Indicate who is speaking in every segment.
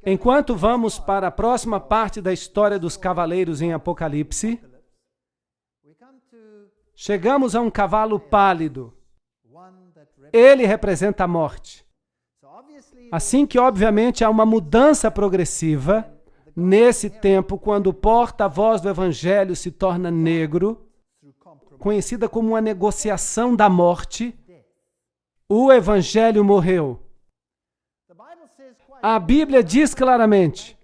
Speaker 1: Enquanto vamos para a próxima parte da história dos cavaleiros em Apocalipse, chegamos a um cavalo pálido. Ele representa a morte. Assim que, obviamente, há uma mudança progressiva nesse tempo, quando o porta-voz do Evangelho se torna negro, conhecida como uma negociação da morte, o Evangelho morreu. A Bíblia diz claramente: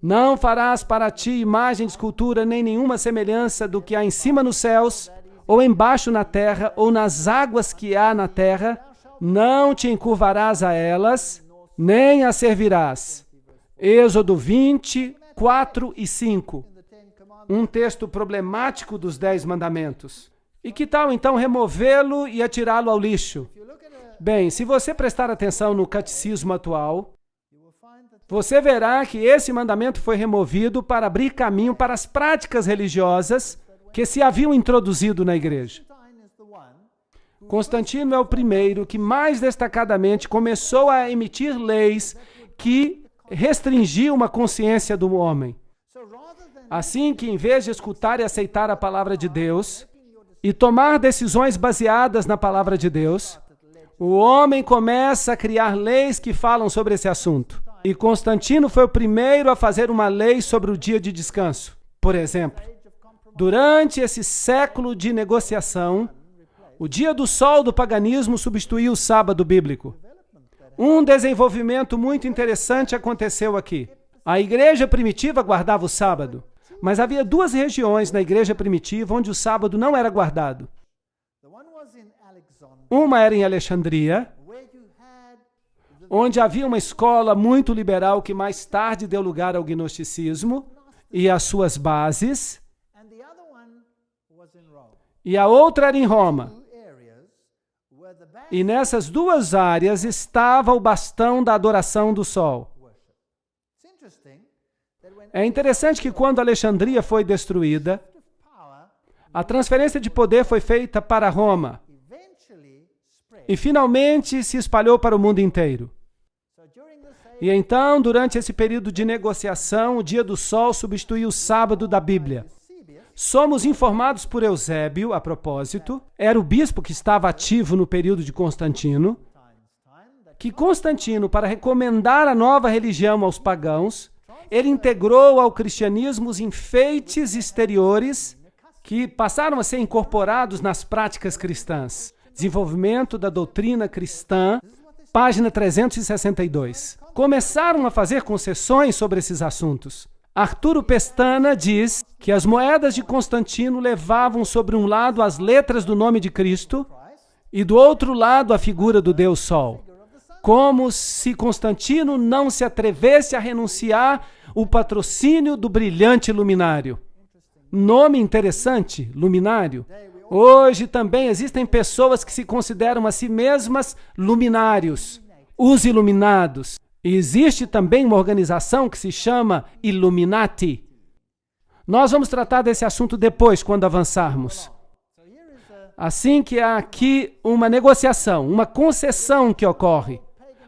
Speaker 1: não farás para ti imagem de escultura, nem nenhuma semelhança do que há em cima nos céus, ou embaixo na terra, ou nas águas que há na terra. Não te encurvarás a elas, nem as servirás. Êxodo 20, 4 e 5. Um texto problemático dos 10 mandamentos. E que tal então removê-lo e atirá-lo ao lixo? Bem, se você prestar atenção no catecismo atual, você verá que esse mandamento foi removido para abrir caminho para as práticas religiosas que se haviam introduzido na igreja. Constantino é o primeiro que mais destacadamente começou a emitir leis que restringiam a consciência do homem. Assim que, em vez de escutar e aceitar a palavra de Deus e tomar decisões baseadas na palavra de Deus, o homem começa a criar leis que falam sobre esse assunto. E Constantino foi o primeiro a fazer uma lei sobre o dia de descanso. Por exemplo, durante esse século de negociação, o dia do sol do paganismo substituiu o sábado bíblico. Um desenvolvimento muito interessante aconteceu aqui. A igreja primitiva guardava o sábado, mas havia 2 regiões na igreja primitiva onde o sábado não era guardado. Uma era em Alexandria, onde havia uma escola muito liberal que mais tarde deu lugar ao gnosticismo e às suas bases. E a outra era em Roma. E nessas 2 áreas estava o bastão da adoração do sol. É interessante que quando Alexandria foi destruída, a transferência de poder foi feita para Roma. E finalmente se espalhou para o mundo inteiro. E então, durante esse período de negociação, o dia do sol substituiu o sábado da Bíblia. Somos informados por Eusébio, a propósito, era o bispo que estava ativo no período de Constantino, que Constantino, para recomendar a nova religião aos pagãos, ele integrou ao cristianismo os enfeites exteriores que passaram a ser incorporados nas práticas cristãs. Desenvolvimento da doutrina cristã, página 362. Começaram a fazer concessões sobre esses assuntos. Arturo Pestana diz que as moedas de Constantino levavam sobre um lado as letras do nome de Cristo e do outro lado a figura do Deus Sol. Como se Constantino não se atrevesse a renunciar o patrocínio do brilhante luminário. Nome interessante, luminário. Hoje também existem pessoas que se consideram a si mesmas luminários, os iluminados. E existe também uma organização que se chama Illuminati. Nós vamos tratar desse assunto depois, quando avançarmos. Assim que há aqui uma negociação, uma concessão que ocorre.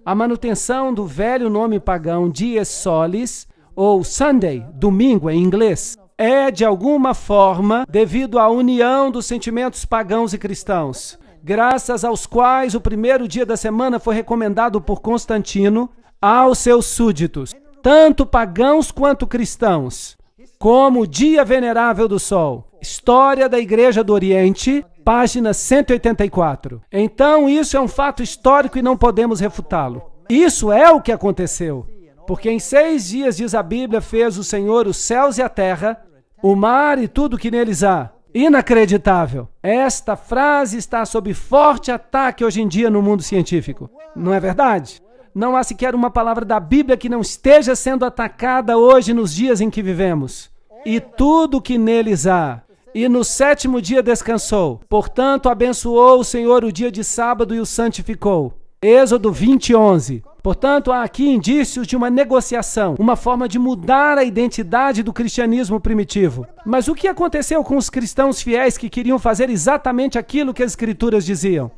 Speaker 1: A manutenção do velho nome pagão Dies Solis, ou Sunday, domingo em inglês, é de alguma forma devido à união dos sentimentos pagãos e cristãos, graças aos quais o primeiro dia da semana foi recomendado por Constantino aos seus súditos, tanto pagãos quanto cristãos, como o Dia Venerável do Sol. História da Igreja do Oriente, página 184. Então, isso é um fato histórico e não podemos refutá-lo. Isso é o que aconteceu, porque em 6 dias, diz a Bíblia, fez o Senhor os céus e a terra, o mar e tudo que neles há. Inacreditável. Esta frase está sob forte ataque hoje em dia no mundo científico. Não é verdade? Não há sequer uma palavra da Bíblia que não esteja sendo atacada hoje nos dias em que vivemos. E tudo que neles há. E no 7º dia descansou. Portanto, abençoou o Senhor o dia de sábado e o santificou. Êxodo 20, 11. Portanto, há aqui indícios de uma negociação, uma forma de mudar a identidade do cristianismo primitivo. Mas o que aconteceu com os cristãos fiéis que queriam fazer exatamente aquilo que as Escrituras diziam?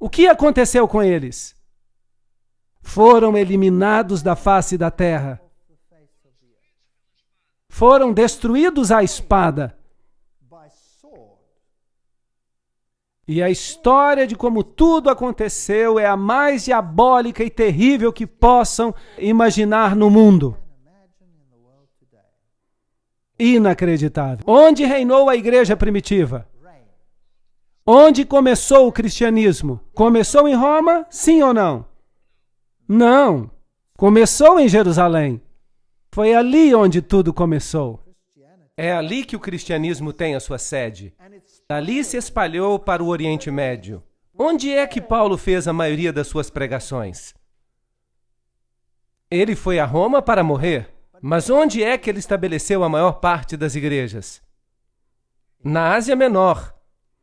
Speaker 1: O que aconteceu com eles? foram eliminados da face da terra. Foram destruídos à espada. E a história de como tudo aconteceu é a mais diabólica e terrível que possam imaginar no mundo. Inacreditável. Onde reinou a igreja primitiva? Onde começou o cristianismo? Começou em Roma, sim ou não? Não. Começou em Jerusalém. Foi ali onde tudo começou. É ali que o cristianismo tem a sua sede. Dali se espalhou para o Oriente Médio. Onde é que Paulo fez a maioria das suas pregações? Ele foi a Roma para morrer. Mas onde é que ele estabeleceu a maior parte das igrejas? Na Ásia Menor.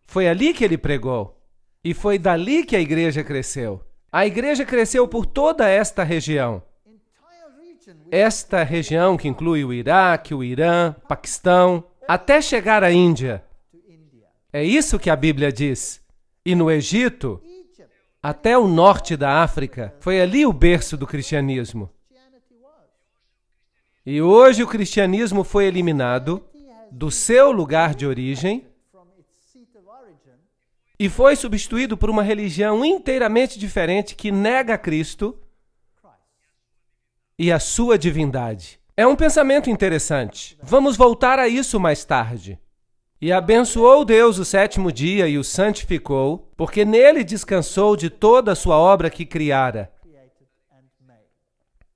Speaker 1: Foi ali que ele pregou. E foi dali que a igreja cresceu. A igreja cresceu por toda esta região. Esta região que inclui o Iraque, o Irã, Paquistão, até chegar à Índia. É isso que a Bíblia diz. E no Egito, até o norte da África, foi ali o berço do cristianismo. E hoje o cristianismo foi eliminado do seu lugar de origem e foi substituído por uma religião inteiramente diferente que nega Cristo e a sua divindade. É um pensamento interessante. Vamos voltar a isso mais tarde. E abençoou Deus o sétimo dia e o santificou, porque nele descansou de toda a sua obra que criara.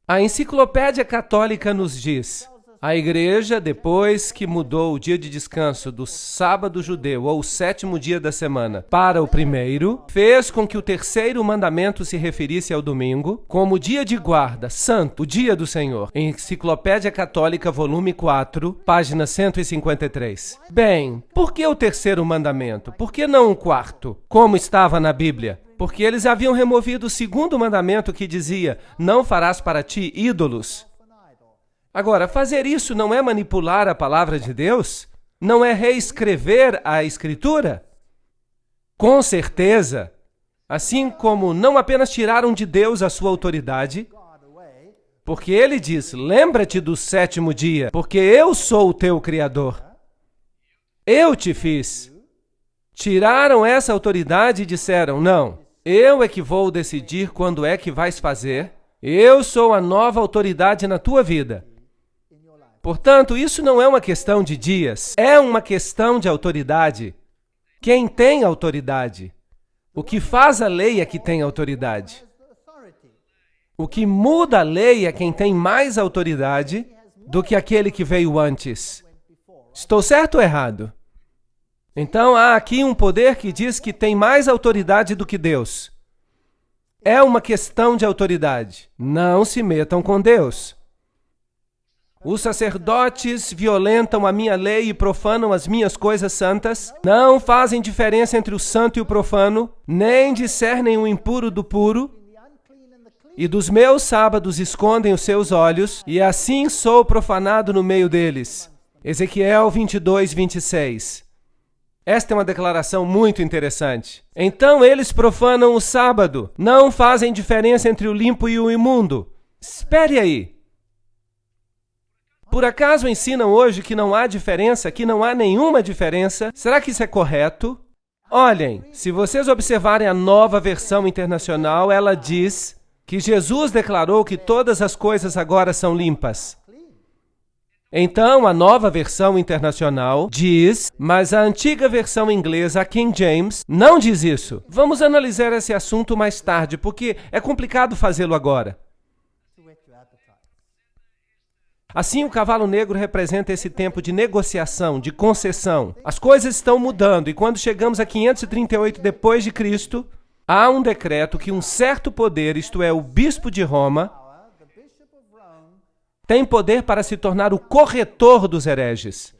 Speaker 1: A Enciclopédia Católica nos diz: a igreja, depois que mudou o dia de descanso do sábado judeu, ou o sétimo dia da semana, para o primeiro, fez com que o terceiro mandamento se referisse ao domingo, como dia de guarda, santo, o dia do Senhor. Enciclopédia Católica, volume 4, página 153. Bem, por que o terceiro mandamento? Por que não o quarto, como estava na Bíblia? Porque eles haviam removido o segundo mandamento que dizia: não farás para ti ídolos. Agora, fazer isso não é manipular a palavra de Deus? Não é reescrever a Escritura? Com certeza. Assim como não apenas tiraram de Deus a sua autoridade, porque ele diz: lembra-te do sétimo dia, porque eu sou o teu Criador. Eu te fiz. Tiraram essa autoridade e disseram: não, eu é que vou decidir quando é que vais fazer. Eu sou a nova autoridade na tua vida. Portanto, isso não é uma questão de dias, é uma questão de autoridade. Quem tem autoridade? O que faz a lei é que tem autoridade. O que muda a lei é quem tem mais autoridade do que aquele que veio antes. Estou certo ou errado? Então, há aqui um poder que diz que tem mais autoridade do que Deus. É uma questão de autoridade. Não se metam com Deus. Os sacerdotes violentam a minha lei e profanam as minhas coisas santas. Não fazem diferença entre o santo e o profano, nem discernem o impuro do puro. E dos meus sábados escondem os seus olhos, e assim sou profanado no meio deles. Ezequiel 22, 26. Esta é uma declaração muito interessante. Então eles profanam o sábado, não fazem diferença entre o limpo e o imundo. Espere aí. Por acaso ensinam hoje que não há diferença, que não há nenhuma diferença? Será que isso é correto? Olhem, se vocês observarem a Nova Versão Internacional, ela diz que Jesus declarou que todas as coisas agora são limpas. Então, a Nova Versão Internacional diz, mas a antiga versão inglesa, a King James, não diz isso. Vamos analisar esse assunto mais tarde, porque é complicado fazê-lo agora. Assim, o cavalo negro representa esse tempo de negociação, de concessão. As coisas estão mudando e quando chegamos a 538 depois de Cristo, há um decreto que um certo poder, isto é, o bispo de Roma, tem poder para se tornar o corretor dos hereges.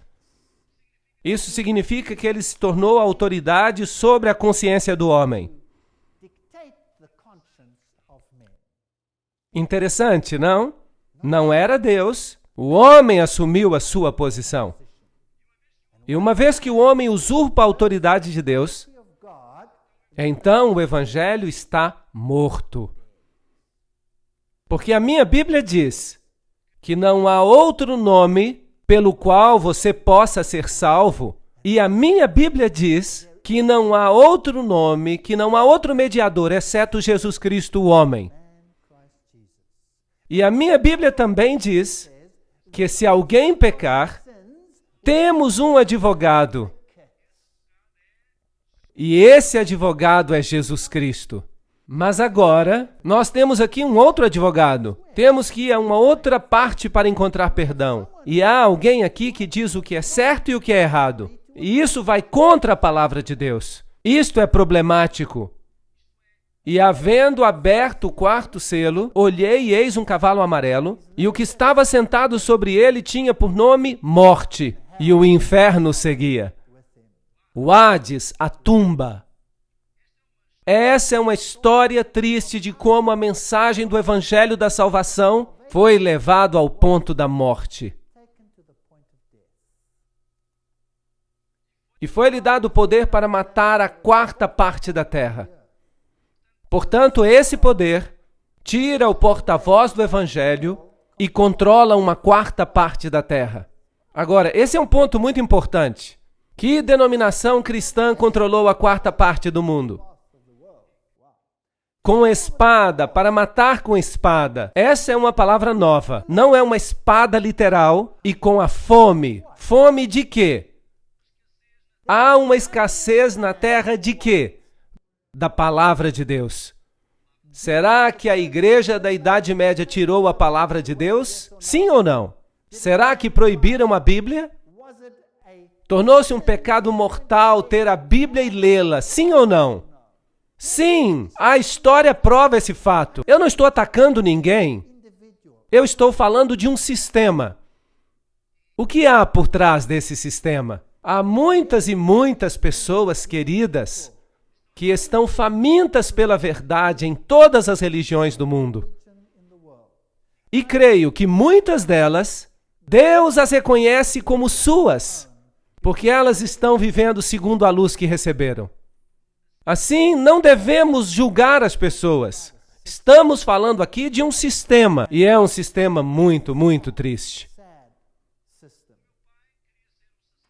Speaker 1: Isso significa que ele se tornou a autoridade sobre a consciência do homem. Interessante, não? Não era Deus. O homem assumiu a sua posição. E uma vez que o homem usurpa a autoridade de Deus, então o evangelho está morto. Porque a minha Bíblia diz que não há outro nome pelo qual você possa ser salvo, e a minha Bíblia diz que não há outro nome, que não há outro mediador, exceto Jesus Cristo, o homem. E a minha Bíblia também diz que se alguém pecar, temos um advogado. E esse advogado é Jesus Cristo. Mas agora, nós temos aqui um outro advogado. Temos que ir a uma outra parte para encontrar perdão. E há alguém aqui que diz o que é certo e o que é errado. E isso vai contra a palavra de Deus. Isto é problemático. E havendo aberto o quarto selo, olhei e eis um cavalo amarelo, e o que estava sentado sobre ele tinha por nome Morte, e o inferno seguia. O Hades, a tumba. Essa é uma história triste de como a mensagem do Evangelho da Salvação foi levado ao ponto da morte. E foi-lhe dado o poder para matar a quarta parte da terra. Portanto, esse poder tira o porta-voz do Evangelho e controla uma quarta parte da terra. Agora, esse é um ponto muito importante. Que denominação cristã controlou a quarta parte do mundo? Com espada, para matar com espada. Essa é uma palavra nova. Não é uma espada literal. E com a fome. Fome de quê? Há uma escassez na terra de quê? Da palavra de Deus. Será que a igreja da Idade Média tirou a palavra de Deus? Sim ou não? Será que proibiram a Bíblia? Tornou-se um pecado mortal ter a Bíblia e lê-la? Sim ou não? Sim, a história prova esse fato. Eu não estou atacando ninguém. Eu estou falando de um sistema. O que há por trás desse sistema? Há muitas e muitas pessoas queridas que estão famintas pela verdade em todas as religiões do mundo. E creio que muitas delas, Deus as reconhece como suas, porque elas estão vivendo segundo a luz que receberam. Assim, não devemos julgar as pessoas. Estamos falando aqui de um sistema, e é um sistema muito, muito triste.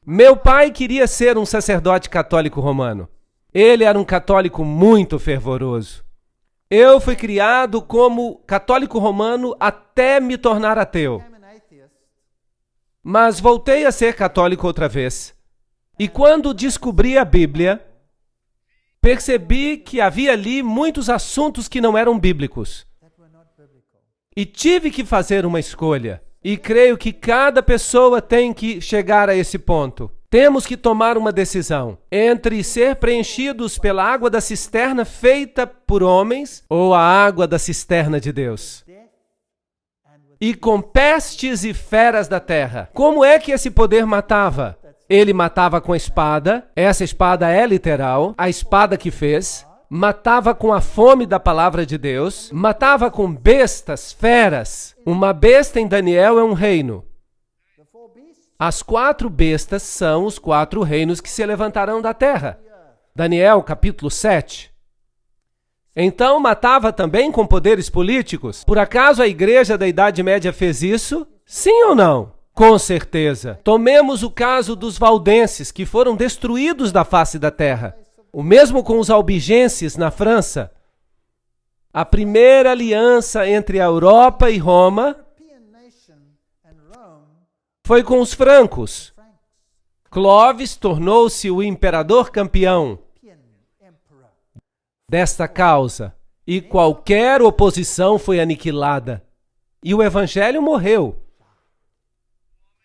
Speaker 1: Meu pai queria ser um sacerdote católico romano. Ele era um católico muito fervoroso. Eu fui criado como católico romano até me tornar ateu. Mas voltei a ser católico outra vez. E quando descobri a Bíblia, percebi que havia ali muitos assuntos que não eram bíblicos. E tive que fazer uma escolha. E creio que cada pessoa tem que chegar a esse ponto. Temos que tomar uma decisão entre ser preenchidos pela água da cisterna feita por homens ou a água da cisterna de Deus. E com pestes e feras da terra. Como é que esse poder matava? Ele matava com a espada, essa espada é literal, a espada que fez, matava com a fome da palavra de Deus, matava com bestas, feras. Uma besta em Daniel é um reino. As 4 bestas são os 4 reinos que se levantarão da terra. Daniel, capítulo 7. Então matava também com poderes políticos. Por acaso a igreja da Idade Média fez isso? Sim ou não? Com certeza. Tomemos o caso dos valdenses, que foram destruídos da face da terra. O mesmo com os albigenses na França. A primeira aliança entre a Europa e Roma foi com os francos. Clovis tornou-se o imperador campeão desta causa, e qualquer oposição foi aniquilada. E o evangelho morreu.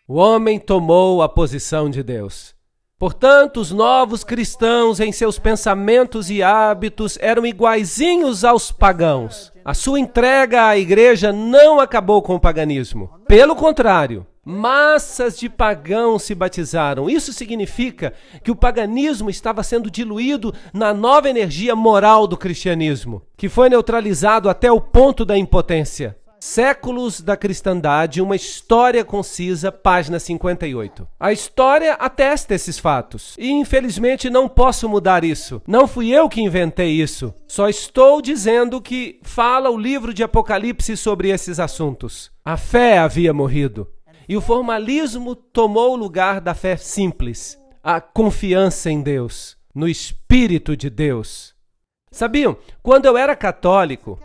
Speaker 1: O homem tomou a posição de Deus. Portanto, os novos cristãos, em seus pensamentos e hábitos, eram iguaizinhos aos pagãos. A sua entrega à igreja não acabou com o paganismo. Pelo contrário, massas de pagãos se batizaram. Isso significa que o paganismo estava sendo diluído na nova energia moral do cristianismo, que foi neutralizado até o ponto da impotência. Séculos da Cristandade, uma história concisa, página 58. A história atesta esses fatos. E, infelizmente, não posso mudar isso. Não fui eu que inventei isso. Só estou dizendo que fala o livro de Apocalipse sobre esses assuntos. A fé havia morrido. E o formalismo tomou o lugar da fé simples. A confiança em Deus, no Espírito de Deus. Sabiam? Quando eu era católico,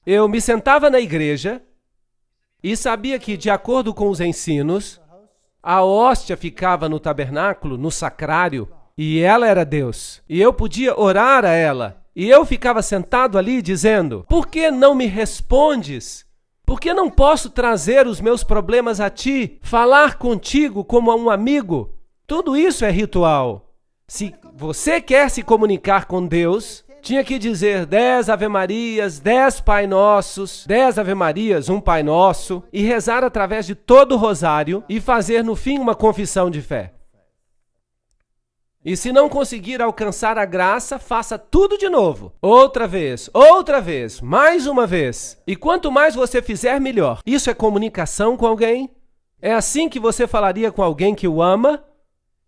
Speaker 1: eu me sentava na igreja e sabia que, de acordo com os ensinos, a hóstia ficava no tabernáculo, no sacrário, e ela era Deus. E eu podia orar a ela. E eu ficava sentado ali dizendo: por que não me respondes? Por que não posso trazer os meus problemas a ti, falar contigo como a um amigo? Tudo isso é ritual. Se você quer se comunicar com Deus, tinha que dizer 10 Ave Marias, 10 Pai Nossos, 10 Ave Marias, um Pai Nosso, e rezar através de todo o rosário e fazer no fim uma confissão de fé. E se não conseguir alcançar a graça, faça tudo de novo. Outra vez, mais uma vez. E quanto mais você fizer, melhor. Isso é comunicação com alguém? É assim que você falaria com alguém que o ama?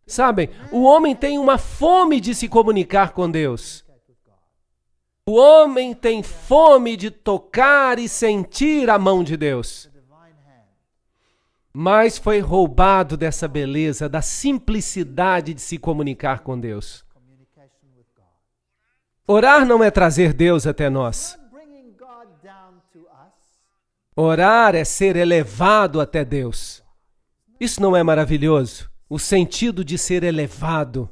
Speaker 1: Sabem, o homem tem uma fome de se comunicar com Deus. O homem tem fome de tocar e sentir a mão de Deus. Mas foi roubado dessa beleza, da simplicidade de se comunicar com Deus. Orar não é trazer Deus até nós. Orar é ser elevado até Deus. Isso não é maravilhoso? O sentido de ser elevado.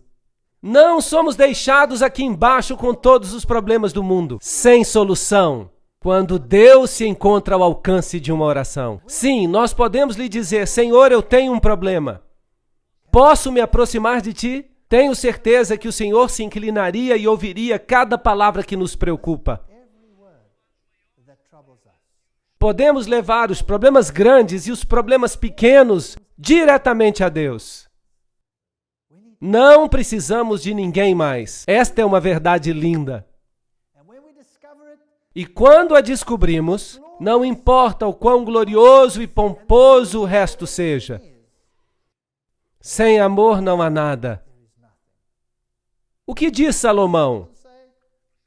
Speaker 1: Não somos deixados aqui embaixo com todos os problemas do mundo, sem solução, quando Deus se encontra ao alcance de uma oração. Sim, nós podemos lhe dizer: Senhor, eu tenho um problema. Posso me aproximar de ti? Tenho certeza que o Senhor se inclinaria e ouviria cada palavra que nos preocupa. Podemos levar os problemas grandes e os problemas pequenos diretamente a Deus. Não precisamos de ninguém mais. Esta é uma verdade linda. E quando a descobrimos, não importa o quão glorioso e pomposo o resto seja. Sem amor não há nada. O que diz Salomão?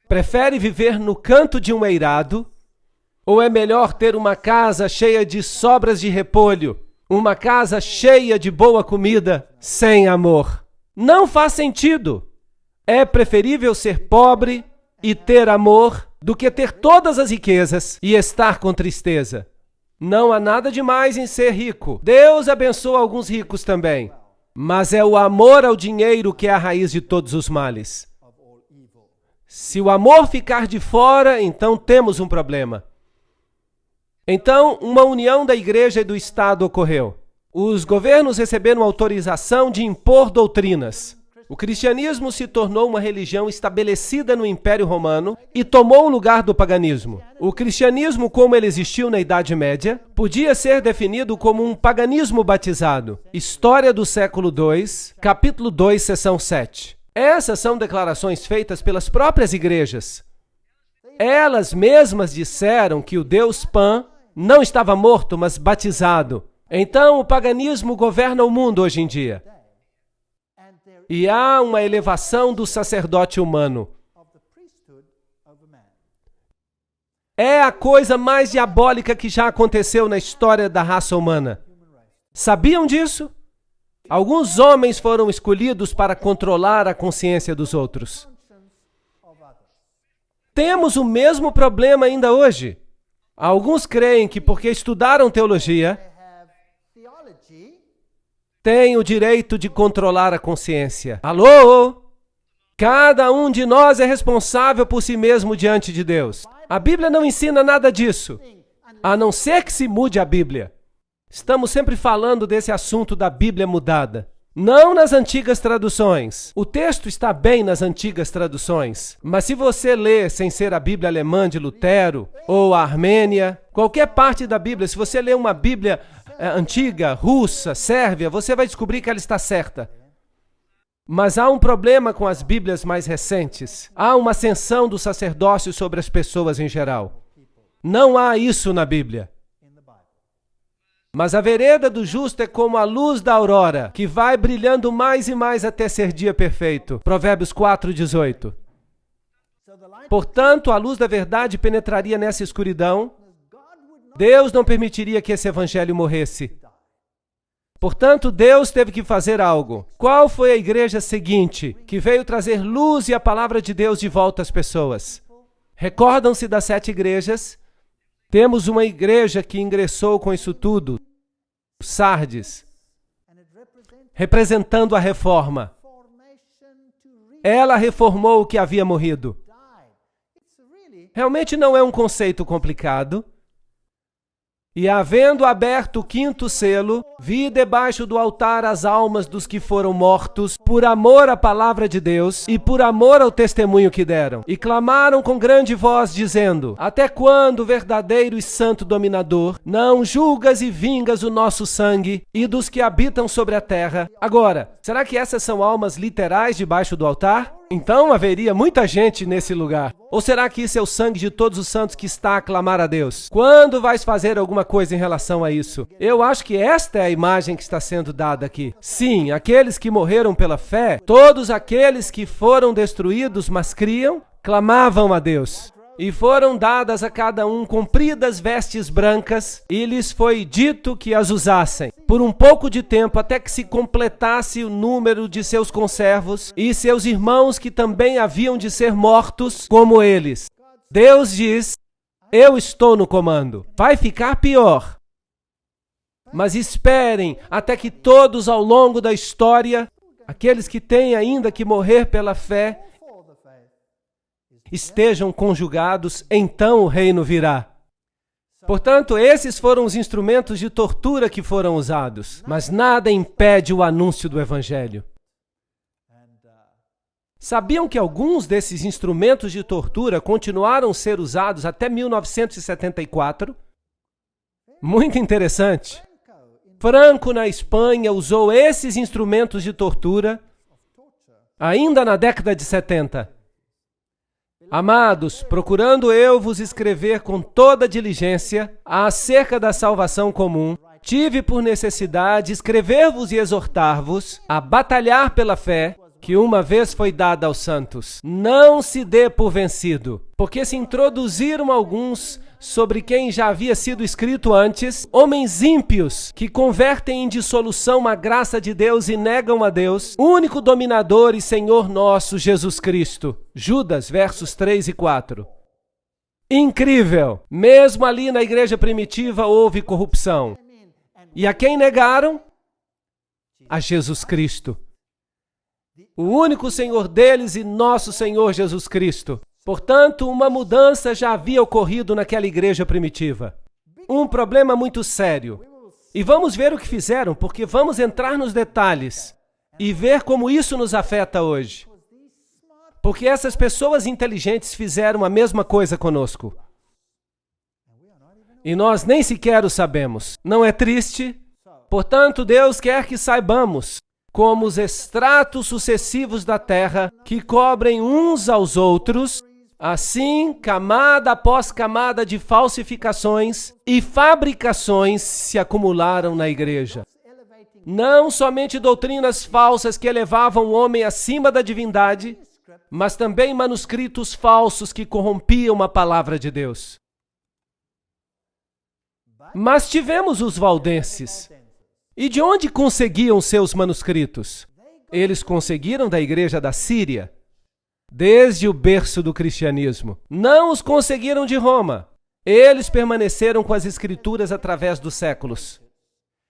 Speaker 1: Prefere viver no canto de um eirado? Ou é melhor ter uma casa cheia de sobras de repolho? Uma casa cheia de boa comida sem amor? Não faz sentido. É preferível ser pobre e ter amor do que ter todas as riquezas e estar com tristeza. Não há nada demais em ser rico. Deus abençoa alguns ricos também. Mas é o amor ao dinheiro que é a raiz de todos os males. Se o amor ficar de fora, então temos um problema. Então, uma união da igreja e do Estado ocorreu. Os governos receberam autorização de impor doutrinas. O cristianismo se tornou uma religião estabelecida no Império Romano e tomou o lugar do paganismo. O cristianismo, como ele existiu na Idade Média, podia ser definido como um paganismo batizado. História do século II, capítulo 2, seção 7. Essas são declarações feitas pelas próprias igrejas. Elas mesmas disseram que o Deus Pan não estava morto, mas batizado. Então, o paganismo governa o mundo hoje em dia. E há uma elevação do sacerdote humano. É a coisa mais diabólica que já aconteceu na história da raça humana. Sabiam disso? Alguns homens foram escolhidos para controlar a consciência dos outros. Temos o mesmo problema ainda hoje. Alguns creem que porque estudaram teologia, têm o direito de controlar a consciência. Alô? Cada um de nós é responsável por si mesmo diante de Deus. A Bíblia não ensina nada disso, a não ser que se mude a Bíblia. Estamos sempre falando desse assunto da Bíblia mudada. Não nas antigas traduções. O texto está bem nas antigas traduções. Mas se você lê sem ser a Bíblia alemã de Lutero ou a Armênia, qualquer parte da Bíblia, se você lê uma Bíblia antiga, russa, sérvia, você vai descobrir que ela está certa. Mas há um problema com as Bíblias mais recentes. Há uma ascensão do sacerdócio sobre as pessoas em geral. Não há isso na Bíblia. Mas a vereda do justo é como a luz da aurora, que vai brilhando mais e mais até ser dia perfeito. Provérbios 4:18. Portanto, a luz da verdade penetraria nessa escuridão. Deus não permitiria que esse evangelho morresse. Portanto, Deus teve que fazer algo. Qual foi a igreja seguinte, que veio trazer luz e a palavra de Deus de volta às pessoas? Recordam-se das 7 igrejas? Temos uma igreja que ingressou com isso tudo, Sardes, representando a reforma. Ela reformou o que havia morrido. Realmente não é um conceito complicado. E havendo aberto o 5º selo, vi debaixo do altar as almas dos que foram mortos, por amor à palavra de Deus e por amor ao testemunho que deram. E clamaram com grande voz, dizendo: Até quando, verdadeiro e santo dominador, não julgas e vingas o nosso sangue e dos que habitam sobre a terra? Agora, será que essas são almas literais debaixo do altar? Então haveria muita gente nesse lugar. Ou será que isso é o sangue de todos os santos que está a clamar a Deus? Quando vais fazer alguma coisa em relação a isso? Eu acho que esta é a imagem que está sendo dada aqui. Sim, aqueles que morreram pela fé, todos aqueles que foram destruídos, mas criam, clamavam a Deus. E foram dadas a cada um compridas vestes brancas, e lhes foi dito que as usassem, por um pouco de tempo, até que se completasse o número de seus conservos e seus irmãos que também haviam de ser mortos como eles. Deus diz: eu estou no comando. Vai ficar pior. Mas esperem até que todos ao longo da história, aqueles que têm ainda que morrer pela fé, estejam conjugados, então o reino virá. Portanto, esses foram os instrumentos de tortura que foram usados, mas nada impede o anúncio do evangelho. Sabiam que alguns desses instrumentos de tortura continuaram a ser usados até 1974? Muito interessante. Franco, na Espanha, usou esses instrumentos de tortura ainda na década de 70. Amados, procurando eu vos escrever com toda diligência acerca da salvação comum, tive por necessidade escrever-vos e exortar-vos a batalhar pela fé que uma vez foi dada aos santos. Não se dê por vencido, porque se introduziram alguns sobre quem já havia sido escrito antes, homens ímpios que convertem em dissolução a graça de Deus e negam a Deus, único dominador e Senhor nosso, Jesus Cristo. Judas, versos 3 e 4. Incrível! Mesmo ali na igreja primitiva houve corrupção. E a quem negaram? A Jesus Cristo. O único Senhor deles e nosso Senhor Jesus Cristo. Portanto, uma mudança já havia ocorrido naquela igreja primitiva. Um problema muito sério. E vamos ver o que fizeram, porque vamos entrar nos detalhes e ver como isso nos afeta hoje. Porque essas pessoas inteligentes fizeram a mesma coisa conosco. E nós nem sequer o sabemos. Não é triste? Portanto, Deus quer que saibamos, como os estratos sucessivos da terra, que cobrem uns aos outros, assim, camada após camada de falsificações e fabricações se acumularam na igreja. Não somente doutrinas falsas que elevavam o homem acima da divindade, mas também manuscritos falsos que corrompiam a palavra de Deus. Mas tivemos os valdenses. E de onde conseguiam seus manuscritos? Eles conseguiram da igreja da Síria, desde o berço do cristianismo. Não os conseguiram de Roma. Eles permaneceram com as escrituras através dos séculos.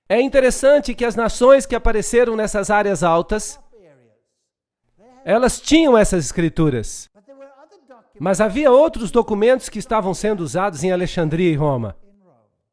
Speaker 1: É interessante que as nações que apareceram nessas áreas altas, elas tinham essas escrituras. Mas havia outros documentos que estavam sendo usados em Alexandria e Roma.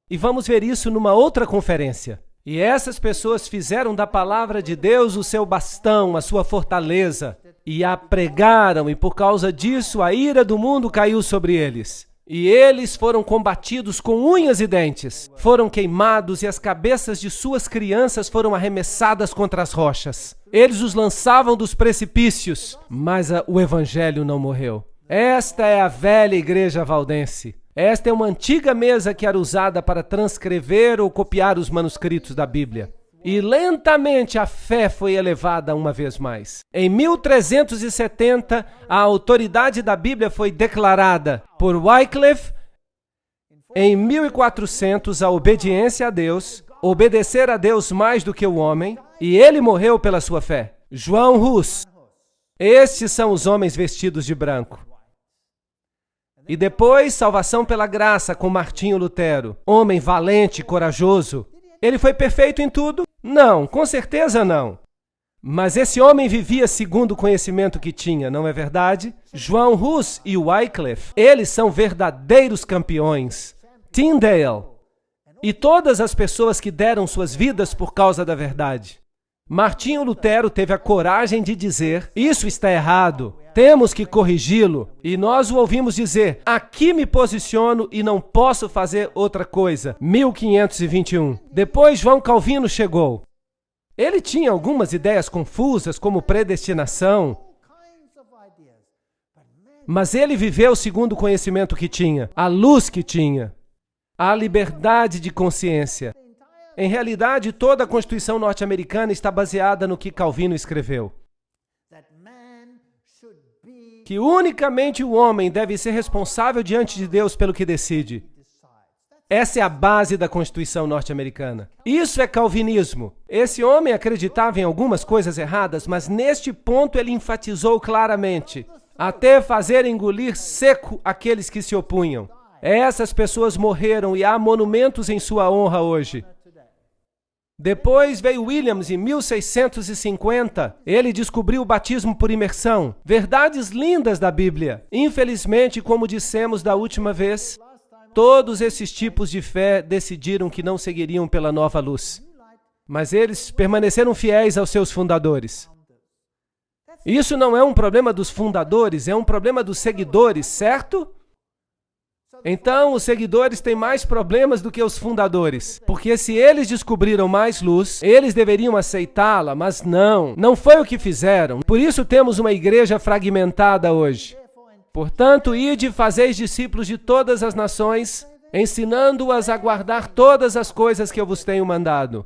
Speaker 1: E vamos ver isso numa outra conferência. E essas pessoas fizeram da palavra de Deus o seu bastão, a sua fortaleza, e a pregaram, e por causa disso a ira do mundo caiu sobre eles. E eles foram combatidos com unhas e dentes, foram queimados e as cabeças de suas crianças foram arremessadas contra as rochas. Eles os lançavam dos precipícios, mas o evangelho não morreu. Esta é a velha igreja valdense. Esta é uma antiga mesa que era usada para transcrever ou copiar os manuscritos da Bíblia. E lentamente a fé foi elevada uma vez mais. Em 1370, a autoridade da Bíblia foi declarada por Wycliffe. Em 1400, a obediência a Deus, obedecer a Deus mais do que o homem, e ele morreu pela sua fé. João Hus. Estes são os homens vestidos de branco. E depois, salvação pela graça com Martinho Lutero, homem valente, corajoso. Ele foi perfeito em tudo? Não, com certeza não. Mas esse homem vivia segundo o conhecimento que tinha, não é verdade? João Hus e Wycliffe, eles são verdadeiros campeões. Tyndale e todas as pessoas que deram suas vidas por causa da verdade. Martinho Lutero teve a coragem de dizer, isso está errado, temos que corrigi-lo. E nós o ouvimos dizer, aqui me posiciono e não posso fazer outra coisa. 1521. Depois João Calvino chegou. Ele tinha algumas ideias confusas, como predestinação, mas ele viveu segundo o conhecimento que tinha, a luz que tinha, a liberdade de consciência. Em realidade, toda a Constituição norte-americana está baseada no que Calvino escreveu. Que unicamente o homem deve ser responsável diante de Deus pelo que decide. Essa é a base da Constituição norte-americana. Isso é calvinismo. Esse homem acreditava em algumas coisas erradas, mas neste ponto ele enfatizou claramente, até fazer engolir seco aqueles que se opunham. Essas pessoas morreram e há monumentos em sua honra hoje. Depois veio Williams em 1650. Ele descobriu o batismo por imersão. Verdades lindas da Bíblia. Infelizmente, como dissemos da última vez, todos esses tipos de fé decidiram que não seguiriam pela nova luz. Mas eles permaneceram fiéis aos seus fundadores. Isso não é um problema dos fundadores, é um problema dos seguidores, certo? Então, os seguidores têm mais problemas do que os fundadores, porque se eles descobriram mais luz, eles deveriam aceitá-la, mas não foi o que fizeram. Por isso temos uma igreja fragmentada hoje. Portanto, ide e fazeis discípulos de todas as nações, ensinando-as a guardar todas as coisas que eu vos tenho mandado.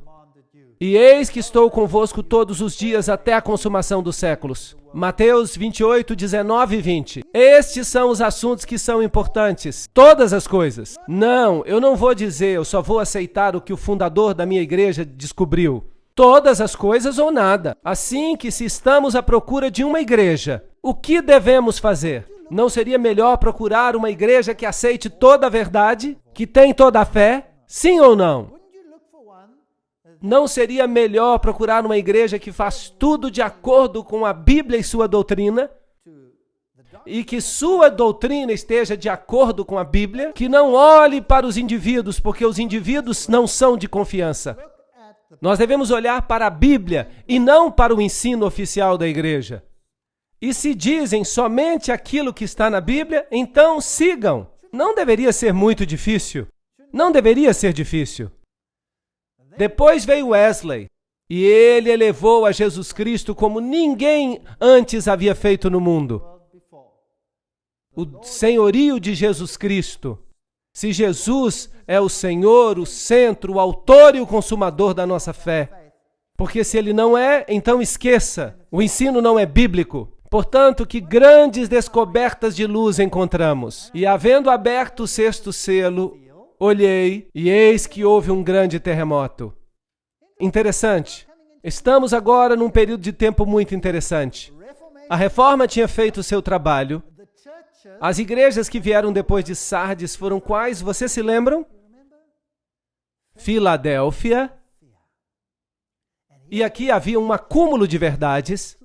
Speaker 1: E eis que estou convosco todos os dias até a consumação dos séculos. Mateus 28, 19 e 20. Estes são os assuntos que são importantes. Todas as coisas. Não, eu não vou dizer, eu só vou aceitar o que o fundador da minha igreja descobriu. Todas as coisas ou nada. Assim que se estamos à procura de uma igreja, o que devemos fazer? Não seria melhor procurar uma igreja que aceite toda a verdade? Que tem toda a fé? Sim ou não? Não seria melhor procurar uma igreja que faz tudo de acordo com a Bíblia e sua doutrina? E que sua doutrina esteja de acordo com a Bíblia? Que não olhe para os indivíduos, porque os indivíduos não são de confiança. Nós devemos olhar para a Bíblia e não para o ensino oficial da igreja. E se dizem somente aquilo que está na Bíblia, então sigam. Não deveria ser muito difícil. Não deveria ser difícil. Depois veio Wesley, e ele elevou a Jesus Cristo como ninguém antes havia feito no mundo. O senhorio de Jesus Cristo. Se Jesus é o Senhor, o centro, o autor e o consumador da nossa fé. Porque se ele não é, então esqueça. O ensino não é bíblico. Portanto, que grandes descobertas de luz encontramos. E havendo aberto o sexto selo, olhei, e eis que houve um grande terremoto. Interessante. Estamos agora num período de tempo muito interessante. A Reforma tinha feito o seu trabalho. As igrejas que vieram depois de Sardes foram quais? Vocês se lembram? Filadélfia. E aqui havia um acúmulo de verdades.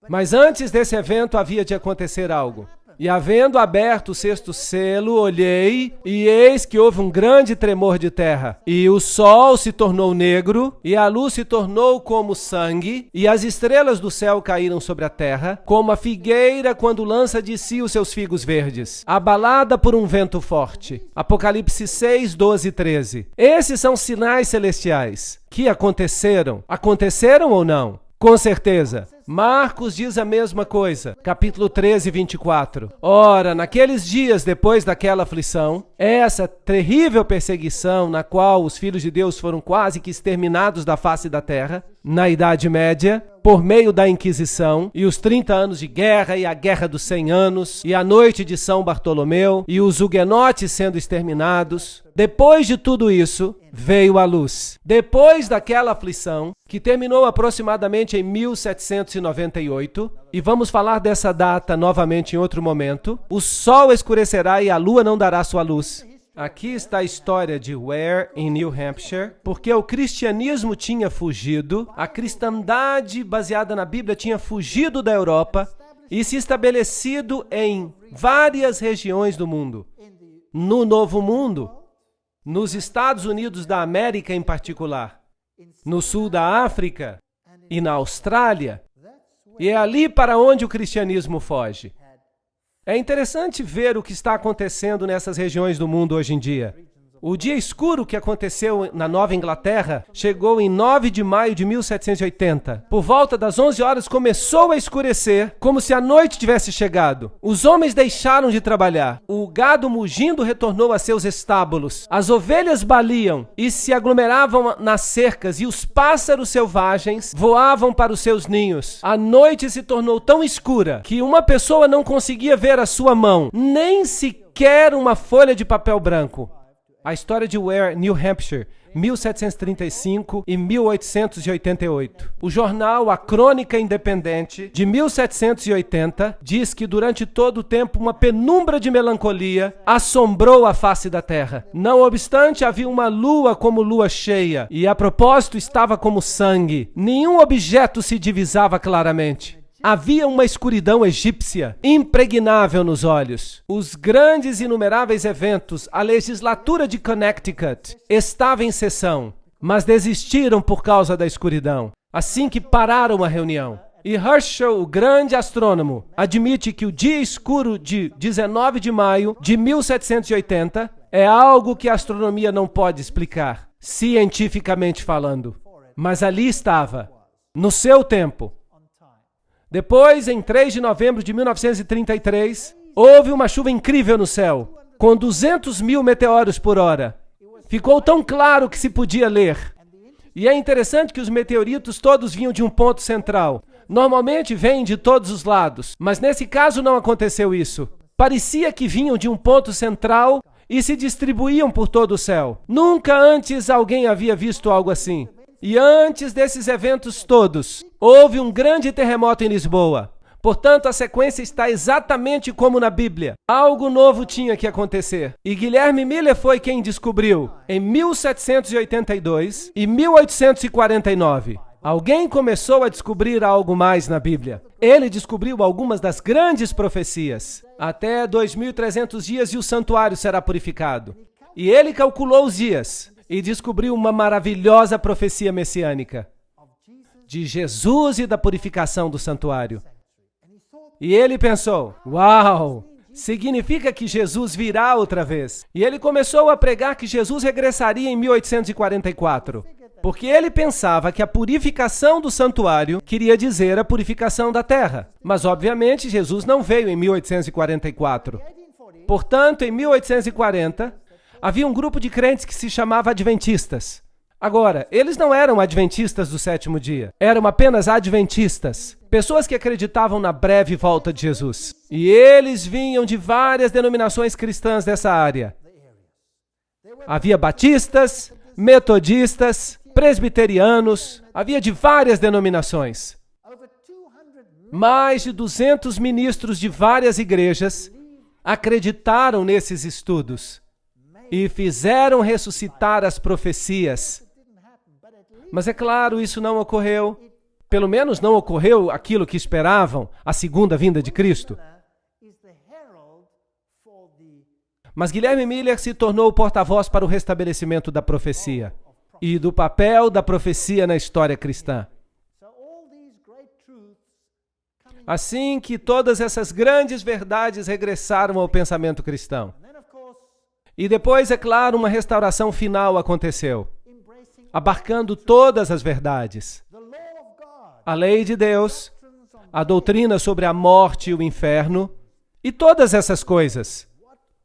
Speaker 1: Mas antes desse evento havia de acontecer algo. E havendo aberto o sexto selo, olhei, e eis que houve um grande tremor de terra. E o sol se tornou negro, e a luz se tornou como sangue, e as estrelas do céu caíram sobre a terra, como a figueira quando lança de si os seus figos verdes, abalada por um vento forte. Apocalipse 6, 12 e 13. Esses são sinais celestiais que aconteceram. Aconteceram ou não? Com certeza. Marcos diz a mesma coisa, capítulo 13, 24. Ora, naqueles dias depois daquela aflição, essa terrível perseguição na qual os filhos de Deus foram quase que exterminados da face da terra, na Idade Média, por meio da Inquisição, e os 30 anos de guerra, e a Guerra dos 100 anos, e a Noite de São Bartolomeu, e os huguenotes sendo exterminados. Depois de tudo isso, veio a luz. Depois daquela aflição, que terminou aproximadamente em 1798, e vamos falar dessa data novamente em outro momento, o sol escurecerá e a lua não dará sua luz. Aqui está a história de Ware, em New Hampshire, porque o cristianismo tinha fugido, a cristandade baseada na Bíblia tinha fugido da Europa e se estabelecido em várias regiões do mundo. No Novo Mundo, nos Estados Unidos da América em particular, no sul da África e na Austrália, e é ali para onde o cristianismo foge. É interessante ver o que está acontecendo nessas regiões do mundo hoje em dia. O dia escuro que aconteceu na Nova Inglaterra chegou em 9 de maio de 1780. Por volta das 11 horas começou a escurecer, como se a noite tivesse chegado. Os homens deixaram de trabalhar. O gado mugindo retornou a seus estábulos. As ovelhas baliam e se aglomeravam nas cercas e os pássaros selvagens voavam para os seus ninhos. A noite se tornou tão escura que uma pessoa não conseguia ver a sua mão, nem sequer uma folha de papel branco. A história de Ware, New Hampshire, 1735 e 1888. O jornal A Crônica Independente, de 1780, diz que durante todo o tempo uma penumbra de melancolia assombrou a face da terra. Não obstante, havia uma lua como lua cheia, e a propósito estava como sangue. Nenhum objeto se divisava claramente. Havia uma escuridão egípcia, impregnável nos olhos. Os grandes e inumeráveis eventos, a legislatura de Connecticut estava em sessão, mas desistiram por causa da escuridão, assim que pararam a reunião. E Herschel, o grande astrônomo, admite que o dia escuro de 19 de maio de 1780 é algo que a astronomia não pode explicar, cientificamente falando. Mas ali estava, no seu tempo. Depois, em 3 de novembro de 1933, houve uma chuva incrível no céu, com 200 mil meteoros por hora. Ficou tão claro que se podia ler. E é interessante que os meteoritos todos vinham de um ponto central. Normalmente vêm de todos os lados, mas nesse caso não aconteceu isso. Parecia que vinham de um ponto central e se distribuíam por todo o céu. Nunca antes alguém havia visto algo assim. E antes desses eventos todos, houve um grande terremoto em Lisboa. Portanto, a sequência está exatamente como na Bíblia. Algo novo tinha que acontecer. E Guilherme Miller foi quem descobriu, em 1782 e 1849. Alguém começou a descobrir algo mais na Bíblia. Ele descobriu algumas das grandes profecias. Até 2.300 dias e o santuário será purificado. E ele calculou os dias. E descobriu uma maravilhosa profecia messiânica de Jesus e da purificação do santuário. E ele pensou, uau, significa que Jesus virá outra vez. E ele começou a pregar que Jesus regressaria em 1844, porque ele pensava que a purificação do santuário queria dizer a purificação da terra. Mas, obviamente, Jesus não veio em 1844. Portanto, em 1840... havia um grupo de crentes que se chamava adventistas. Agora, eles não eram adventistas do sétimo dia. Eram apenas adventistas. Pessoas que acreditavam na breve volta de Jesus. E eles vinham de várias denominações cristãs dessa área. Havia batistas, metodistas, presbiterianos. Havia de várias denominações. Mais de 200 ministros de várias igrejas acreditaram nesses estudos. E fizeram ressuscitar as profecias. Mas é claro, isso não ocorreu. Pelo menos não ocorreu aquilo que esperavam, a segunda vinda de Cristo. Mas Guilherme Miller se tornou o porta-voz para o restabelecimento da profecia e do papel da profecia na história cristã. Assim que todas essas grandes verdades regressaram ao pensamento cristão. E depois, é claro, uma restauração final aconteceu, abarcando todas as verdades. A lei de Deus, a doutrina sobre a morte e o inferno, e todas essas coisas.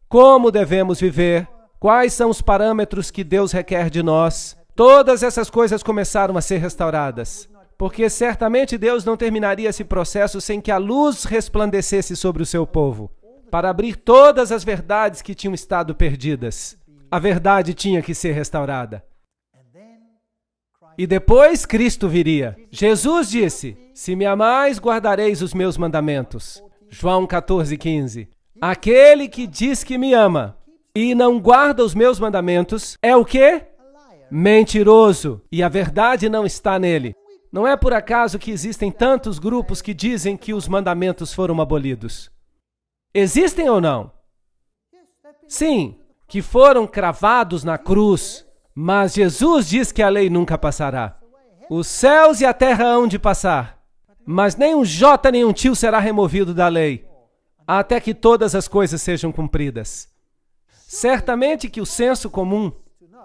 Speaker 1: Como devemos viver? Quais são os parâmetros que Deus requer de nós? Todas essas coisas começaram a ser restauradas, porque certamente Deus não terminaria esse processo sem que a luz resplandecesse sobre o seu povo, para abrir todas as verdades que tinham estado perdidas. A verdade tinha que ser restaurada. E depois Cristo viria. Jesus disse, se me amais, guardareis os meus mandamentos. João 14:15. Aquele que diz que me ama e não guarda os meus mandamentos é o quê? Mentiroso. E a verdade não está nele. Não é por acaso que existem tantos grupos que dizem que os mandamentos foram abolidos. Existem ou não? Sim, que foram cravados na cruz. Mas Jesus diz que a lei nunca passará. Os céus e a terra hão de passar, mas nem um jota nem um tio será removido da lei, até que todas as coisas sejam cumpridas. Certamente que o senso comum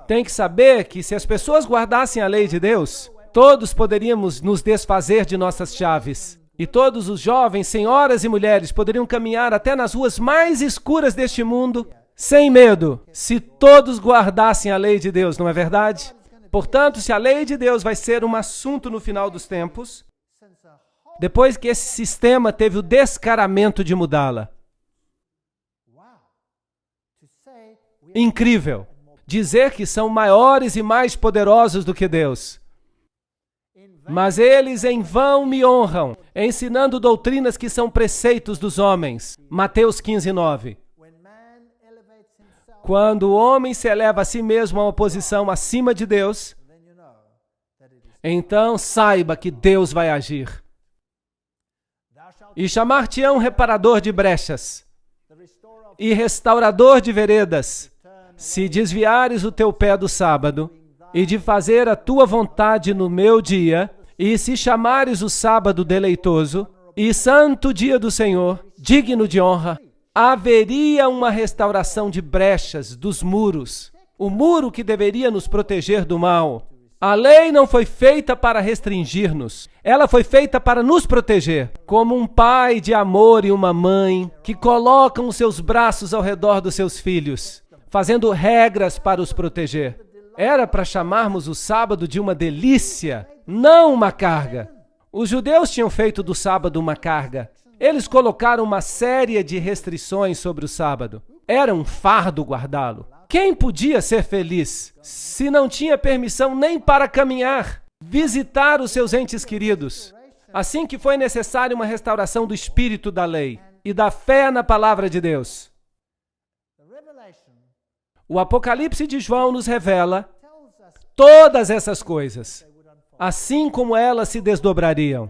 Speaker 1: tem que saber que se as pessoas guardassem a lei de Deus, todos poderíamos nos desfazer de nossas chaves. E todos os jovens, senhoras e mulheres, poderiam caminhar até nas ruas mais escuras deste mundo, sem medo, se todos guardassem a lei de Deus, não é verdade? Portanto, se a lei de Deus vai ser um assunto no final dos tempos, depois que esse sistema teve o descaramento de mudá-la. Incrível! Dizer que são maiores e mais poderosos do que Deus. Mas eles em vão me honram, ensinando doutrinas que são preceitos dos homens. Mateus 15:9. Quando o homem se eleva a si mesmo a uma posição acima de Deus, então saiba que Deus vai agir. E chamar-te-ão reparador de brechas e restaurador de veredas, se desviares o teu pé do sábado e de fazer a tua vontade no meu dia, e se chamares o sábado deleitoso e santo dia do Senhor, digno de honra, haveria uma restauração de brechas, dos muros, o muro que deveria nos proteger do mal. A lei não foi feita para restringir-nos, ela foi feita para nos proteger, como um pai de amor e uma mãe que colocam os seus braços ao redor dos seus filhos, fazendo regras para os proteger. Era para chamarmos o sábado de uma delícia, não uma carga. Os judeus tinham feito do sábado uma carga. Eles colocaram uma série de restrições sobre o sábado. Era um fardo guardá-lo. Quem podia ser feliz se não tinha permissão nem para caminhar, visitar os seus entes queridos? Assim que foi necessária uma restauração do espírito da lei e da fé na palavra de Deus. O Apocalipse de João nos revela todas essas coisas, assim como elas se desdobrariam.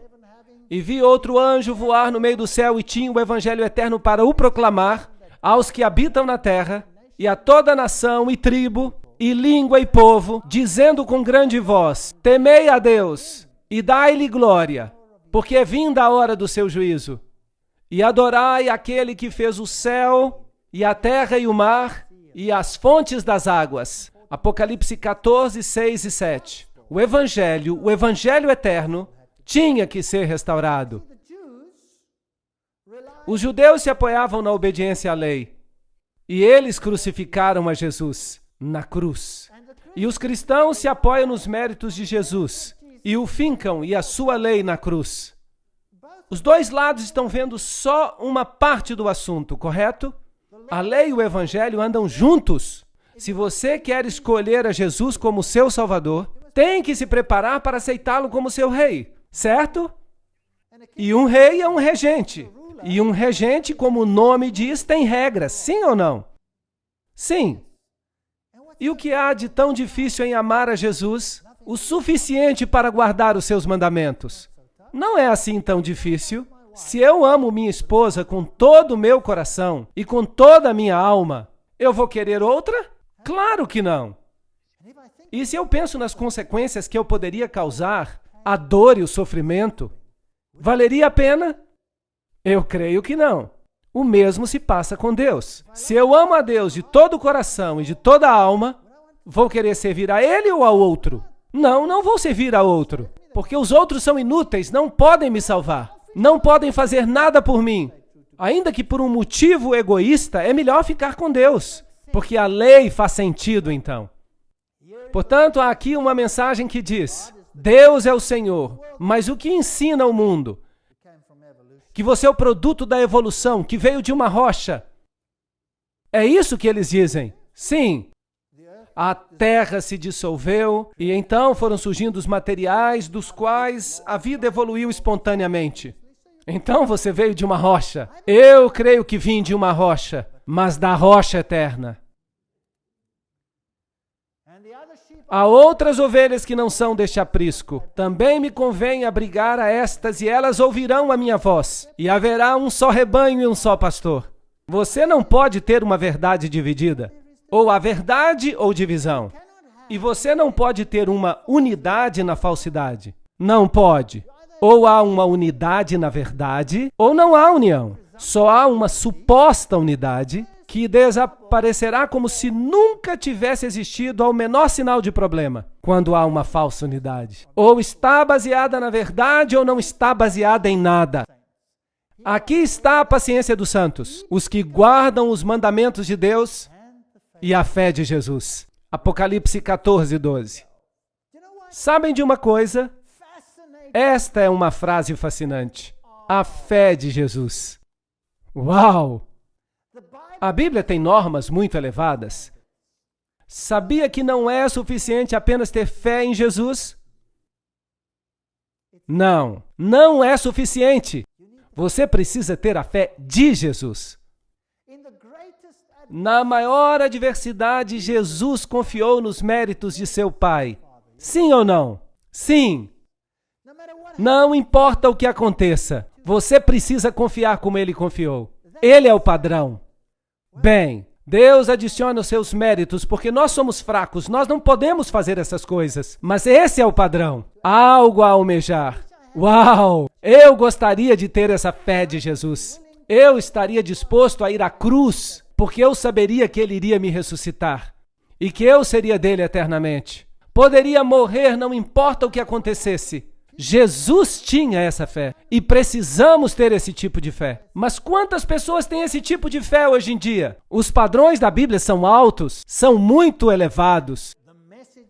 Speaker 1: E vi outro anjo voar no meio do céu e tinha o evangelho eterno para o proclamar aos que habitam na terra e a toda nação e tribo e língua e povo, dizendo com grande voz: temei a Deus e dai-lhe glória, porque é vinda a hora do seu juízo. E adorai aquele que fez o céu e a terra e o mar e as fontes das águas. Apocalipse 14, 6 e 7. O evangelho eterno, tinha que ser restaurado. Os judeus se apoiavam na obediência à lei e eles crucificaram a Jesus na cruz. E os cristãos se apoiam nos méritos de Jesus e o fincam e a sua lei na cruz. Os dois lados estão vendo só uma parte do assunto, correto? A lei e o evangelho andam juntos. Se você quer escolher a Jesus como seu Salvador, tem que se preparar para aceitá-lo como seu rei. Certo? E um rei é um regente. E um regente, como o nome diz, tem regras. Sim ou não? Sim. E o que há de tão difícil em amar a Jesus? O suficiente para guardar os seus mandamentos. Não é assim tão difícil. Se eu amo minha esposa com todo o meu coração e com toda a minha alma, eu vou querer outra? Claro que não. E se eu penso nas consequências que eu poderia causar, a dor e o sofrimento, valeria a pena? Eu creio que não. O mesmo se passa com Deus. Se eu amo a Deus de todo o coração e de toda a alma, vou querer servir a Ele ou ao outro? Não, não vou servir a outro, porque os outros são inúteis, não podem me salvar. não podem fazer nada por mim. Ainda que por um motivo egoísta, é melhor ficar com Deus, porque a lei faz sentido então. Portanto, há aqui uma mensagem que diz: Deus é o Senhor, mas o que ensina o mundo? Que você é o produto da evolução, que veio de uma rocha. É isso que eles dizem. Sim. A terra se dissolveu e então foram surgindo os materiais dos quais a vida evoluiu espontaneamente. Então você veio de uma rocha. Eu creio que vim de uma rocha, mas da rocha eterna. Há outras ovelhas que não são deste aprisco. Também me convém abrigar a estas e elas ouvirão a minha voz. E haverá um só rebanho e um só pastor. Você não pode ter uma verdade dividida. Ou a verdade ou divisão. E você não pode ter uma unidade na falsidade. Não pode. Ou há uma unidade na verdade, ou não há união. Só há uma suposta unidade que desaparecerá como se nunca tivesse existido ao menor sinal de problema, quando há uma falsa unidade. Ou está baseada na verdade ou não está baseada em nada. Aqui está a paciência dos santos, os que guardam os mandamentos de Deus e a fé de Jesus. Apocalipse 14, 12. Sabem de uma coisa? Esta é uma frase fascinante. A fé de Jesus. Uau! A Bíblia tem normas muito elevadas. Sabia que não é suficiente apenas ter fé em Jesus? Não, não é suficiente. Você precisa ter a fé de Jesus. Na maior adversidade, Jesus confiou nos méritos de seu Pai. Sim ou não? Sim. Não importa o que aconteça, você precisa confiar como ele confiou. Ele é o padrão. Bem, Deus adiciona os seus méritos porque nós somos fracos, nós não podemos fazer essas coisas. Mas esse é o padrão. Algo a almejar. Uau! Eu gostaria de ter essa fé de Jesus. Eu estaria disposto a ir à cruz, porque eu saberia que ele iria me ressuscitar e que eu seria dele eternamente. Poderia morrer, não importa o que acontecesse. Jesus tinha essa fé e precisamos ter esse tipo de fé. Mas quantas pessoas têm esse tipo de fé hoje em dia? Os padrões da Bíblia são altos, são muito elevados.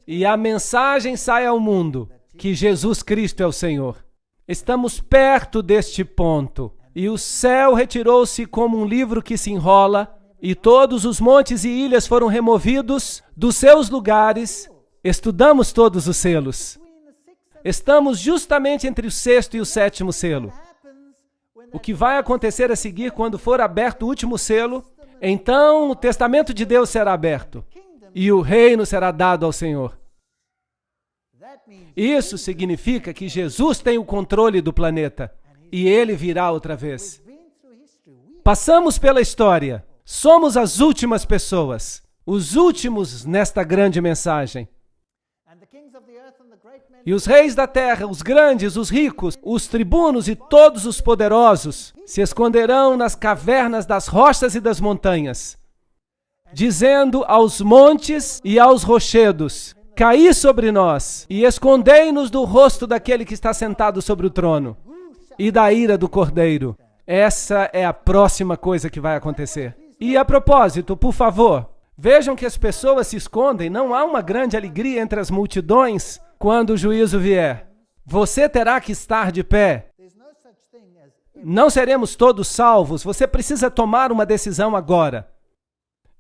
Speaker 1: E a mensagem sai ao mundo que Jesus Cristo é o Senhor. Estamos perto deste ponto. E o céu retirou-se como um livro que se enrola, e todos os montes e ilhas foram removidos dos seus lugares. Estudamos todos os selos. Estamos justamente entre o sexto e o sétimo selo. O que vai acontecer a seguir quando for aberto o último selo? Então o testamento de Deus será aberto e o reino será dado ao Senhor. Isso significa que Jesus tem o controle do planeta e ele virá outra vez. Passamos pela história. Somos as últimas pessoas, os últimos nesta grande mensagem. E os reis da terra, os grandes, os ricos, os tribunos e todos os poderosos se esconderão nas cavernas das rochas e das montanhas, dizendo aos montes e aos rochedos: caí sobre nós e escondei-nos do rosto daquele que está sentado sobre o trono e da ira do Cordeiro. Essa é a próxima coisa que vai acontecer. E a propósito, por favor, vejam que as pessoas se escondem, não há uma grande alegria entre as multidões quando o juízo vier. Você terá que estar de pé. Não seremos todos salvos, você precisa tomar uma decisão agora.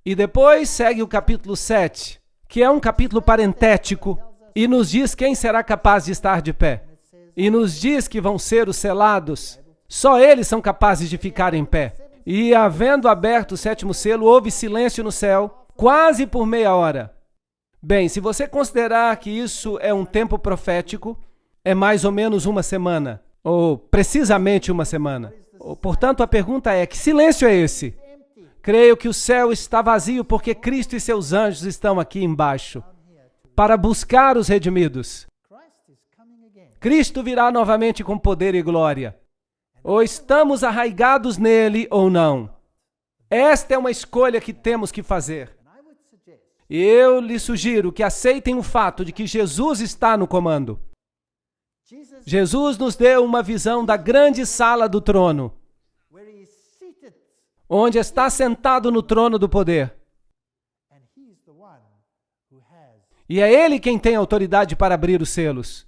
Speaker 1: E depois segue o capítulo 7, que é um capítulo parentético, e nos diz quem será capaz de estar de pé. E nos diz que vão ser os selados. Só eles são capazes de ficar em pé. E, havendo aberto o sétimo selo, houve silêncio no céu, quase por meia hora. Bem, se você considerar que isso é um tempo profético, é mais ou menos uma semana, ou precisamente uma semana. Portanto, a pergunta é: que silêncio é esse? Creio que o céu está vazio porque Cristo e seus anjos estão aqui embaixo para buscar os redimidos. Cristo virá novamente com poder e glória. Ou estamos arraigados nele ou não. Esta é uma escolha que temos que fazer. Eu lhe sugiro que aceitem o fato de que Jesus está no comando. Jesus nos deu uma visão da grande sala do trono, onde está sentado no trono do poder. E é Ele quem tem autoridade para abrir os selos,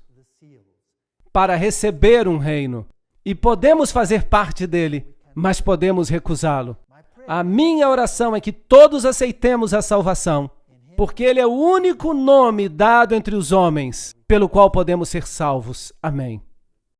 Speaker 1: para receber um reino. E podemos fazer parte dele, mas podemos recusá-lo. A minha oração é que todos aceitemos a salvação, porque Ele é o único nome dado entre os homens pelo qual podemos ser salvos. Amém.